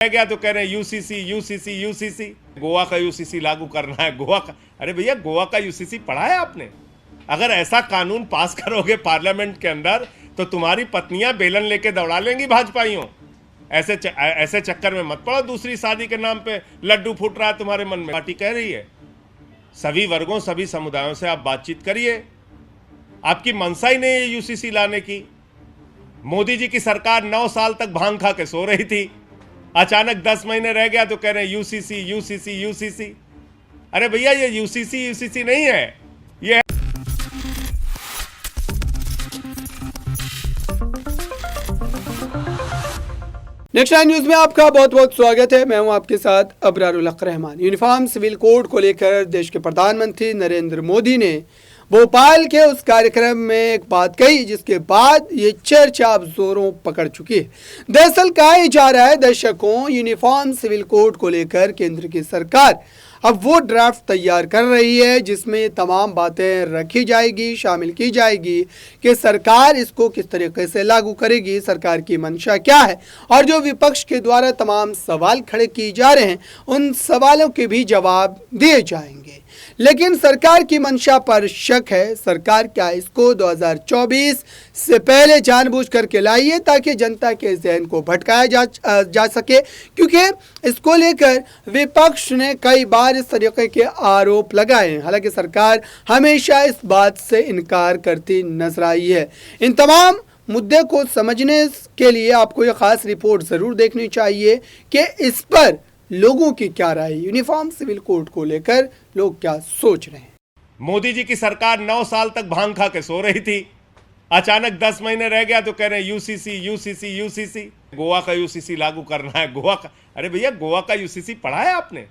रह गया तो कह रहे हैं यूसीसी यूसीसी यूसीसी। गोवा का यूसीसी लागू करना है, गोवा का। अरे भैया, गोवा का यूसीसी पढ़ा है आपने? अगर ऐसा कानून पास करोगे पार्लियामेंट के अंदर तो तुम्हारी पत्नियां बेलन लेके दौड़ा लेंगी भाजपाइयों। ऐसे चक्कर में मत पड़ो। दूसरी शादी के नाम पे लड्डू फूट रहा है तुम्हारे मन में। पार्टी कह रही है सभी वर्गों सभी समुदायों से आप बातचीत करिए। आपकी मंशा ही नहीं है यूसीसी लाने की। मोदी जी की सरकार 9 साल तक भांग खा के सो रही थी, अचानक 10 महीने रह गया तो कह रहे हैं यूसीसी यूसीसी यूसीसी। अरे भैया, ये यूसीसी यूसीसी नहीं है, ये नेक्स्ट टाइम न्यूज में आपका बहुत बहुत स्वागत है। मैं हूं आपके साथ अबरारुल हक रहमान। यूनिफॉर्म सिविल कोड को लेकर देश के प्रधानमंत्री नरेंद्र मोदी ने भोपाल के उस कार्यक्रम में एक बात कही जिसके बाद ये चर्चा अब जोरों पकड़ चुकी है। दरअसल कहा जा रहा है दशकों यूनिफॉर्म सिविल कोड को लेकर केंद्र की सरकार अब वो ड्राफ्ट तैयार कर रही है जिसमें ये तमाम बातें रखी जाएगी, शामिल की जाएगी कि सरकार इसको किस तरीके से लागू करेगी, सरकार की मंशा क्या है, और जो विपक्ष के द्वारा तमाम सवाल खड़े किए जा रहे हैं उन सवालों के भी जवाब दिए जाएंगे। लेकिन सरकार की मंशा पर शक है। सरकार क्या इसको 2024 से पहले जानबूझ करके लाई है ताकि जनता के ज़हन को भटकाया जा सके, क्योंकि इसको लेकर विपक्ष ने कई बार इस तरीके के आरोप लगाए हैं। हालांकि सरकार हमेशा इस बात से इनकार करती नजर आई है। इन तमाम मुद्दे को समझने के लिए आपको ये खास रिपोर्ट ज़रूर देखनी चाहिए कि इस पर लोगों की क्या राय है, यूनिफॉर्म सिविल कोड को लेकर लोग क्या सोच रहे हैं। मोदी जी की सरकार 9 साल तक भांग खा के सो रही थी, अचानक 10 महीने रह गया तो कह रहे हैं यूसीसी यूसीसी यूसीसी। गोवा का यूसीसी लागू करना है, गोवा का। अरे भैया, गोवा का यूसीसी पढ़ा है आपने?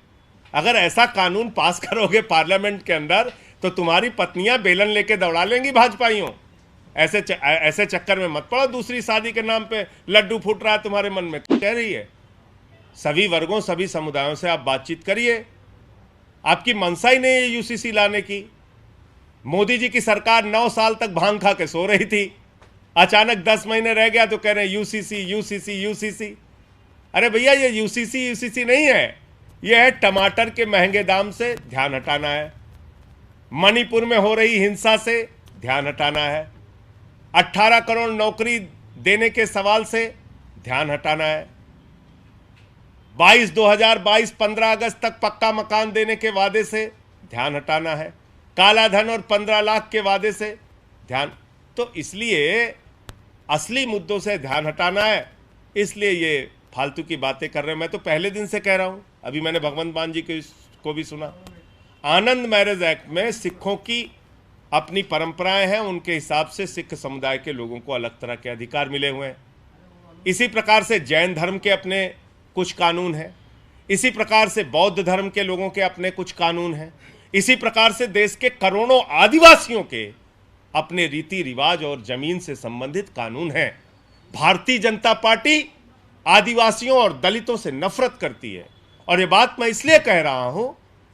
अगर ऐसा कानून पास करोगे पार्लियामेंट के अंदर तो तुम्हारी पत्नियां बेलन लेके दौड़ा लेंगी भाजपाइयों। ऐसे चक्कर में मत पड़ो। दूसरी शादी के नाम पे लड्डू फूट रहा है तुम्हारे मन में। कह रही है सभी वर्गों सभी समुदायों से आप बातचीत करिए। आपकी मंशा ही नहीं है यूसीसी लाने की। मोदी जी की सरकार 9 साल तक भांग खा के सो रही थी, अचानक 10 महीने रह गया तो कह रहे हैं यूसीसी यूसीसी यूसीसी। अरे भैया, ये यूसीसी यूसीसी नहीं है, ये है टमाटर के महंगे दाम से ध्यान हटाना है, मणिपुर में हो रही हिंसा से ध्यान हटाना है, 18 करोड़ नौकरी देने के सवाल से ध्यान हटाना है, 2022 15 अगस्त तक पक्का मकान देने के वादे से ध्यान हटाना है, काला धन और 15 लाख के वादे से ध्यान। तो इसलिए असली मुद्दों से ध्यान हटाना है, इसलिए ये फालतू की बातें कर रहे हैं। मैं तो पहले दिन से कह रहा हूं, अभी मैंने भगवंत मान जी को भी सुना। आनंद मैरिज एक्ट में सिखों की अपनी परंपराएं हैं, उनके हिसाब से सिख समुदाय के लोगों को अलग तरह के अधिकार मिले हुए हैं। इसी प्रकार से जैन धर्म के अपने कुछ कानून हैं, इसी प्रकार से बौद्ध धर्म के लोगों के अपने कुछ कानून हैं, इसी प्रकार से देश के करोड़ों आदिवासियों के अपने रीति रिवाज और जमीन से संबंधित कानून हैं। भारतीय जनता पार्टी आदिवासियों और दलितों से नफरत करती है, और ये बात मैं इसलिए कह रहा हूं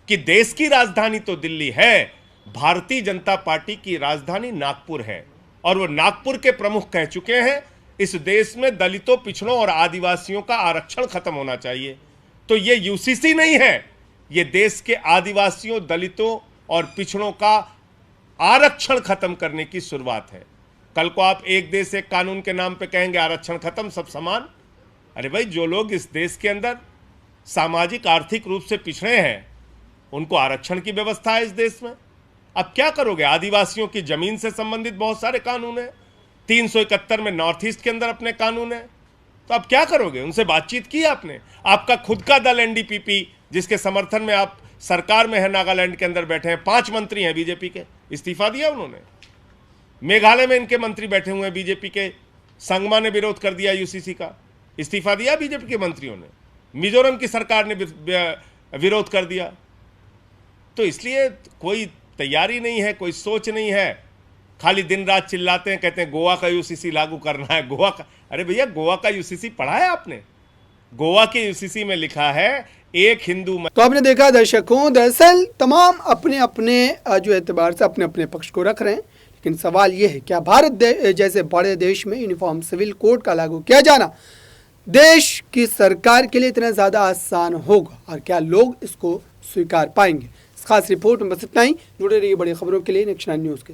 कि देश की राजधानी तो दिल्ली है, भारतीय जनता पार्टी की राजधानी नागपुर है, और वो नागपुर के प्रमुख कह चुके हैं इस देश में दलितों, पिछड़ों और आदिवासियों का आरक्षण खत्म होना चाहिए। तो ये यूसीसी नहीं है, ये देश के आदिवासियों, दलितों और पिछड़ों का आरक्षण खत्म करने की शुरुआत है। कल को आप एक देश एक कानून के नाम पे कहेंगे आरक्षण खत्म, सब समान। अरे भाई, जो लोग इस देश के अंदर सामाजिक आर्थिक रूप से पिछड़े हैं उनको आरक्षण की व्यवस्था है इस देश में। अब क्या करोगे? आदिवासियों की जमीन से संबंधित बहुत सारे कानून हैं, 371 में नॉर्थ ईस्ट के अंदर अपने कानून है। तो अब क्या करोगे? उनसे बातचीत की आपने? आपका खुद का दल एनडीपीपी, जिसके समर्थन में आप सरकार में है, नागालैंड के अंदर बैठे हैं, 5 मंत्री हैं बीजेपी के, इस्तीफा दिया उन्होंने। मेघालय में इनके मंत्री बैठे हुए हैं बीजेपी के, संगमा ने विरोध कर दिया यूसीसी का, इस्तीफा दिया बीजेपी के मंत्रियों ने। मिजोरम की सरकार ने विरोध कर दिया। तो इसलिए कोई तैयारी नहीं है, कोई सोच नहीं है, खाली दिन रात चिल्लाते हैं, कहते हैं गोवा का यूसीसी लागू करना है, गोवा का। अरे भैया, गोवा का यूसीसी पढ़ा है आपने? गोवा के यूसीसी में लिखा है एक हिंदू। तो आपने देखा दर्शकों, दरअसल तमाम अपने अपने जो एतबार से अपने अपने पक्ष को रख रहे हैं, लेकिन सवाल ये है क्या भारत जैसे बड़े देश में यूनिफॉर्म सिविल कोड का लागू किया जाना देश की सरकार के लिए इतना ज़्यादा आसान होगा और क्या लोग इसको स्वीकार पाएंगे। इस खास रिपोर्ट में बस इतना ही। जुड़े रहिए बड़ी खबरों के लिए नेक्स्ट 9 न्यूज़ के साथ।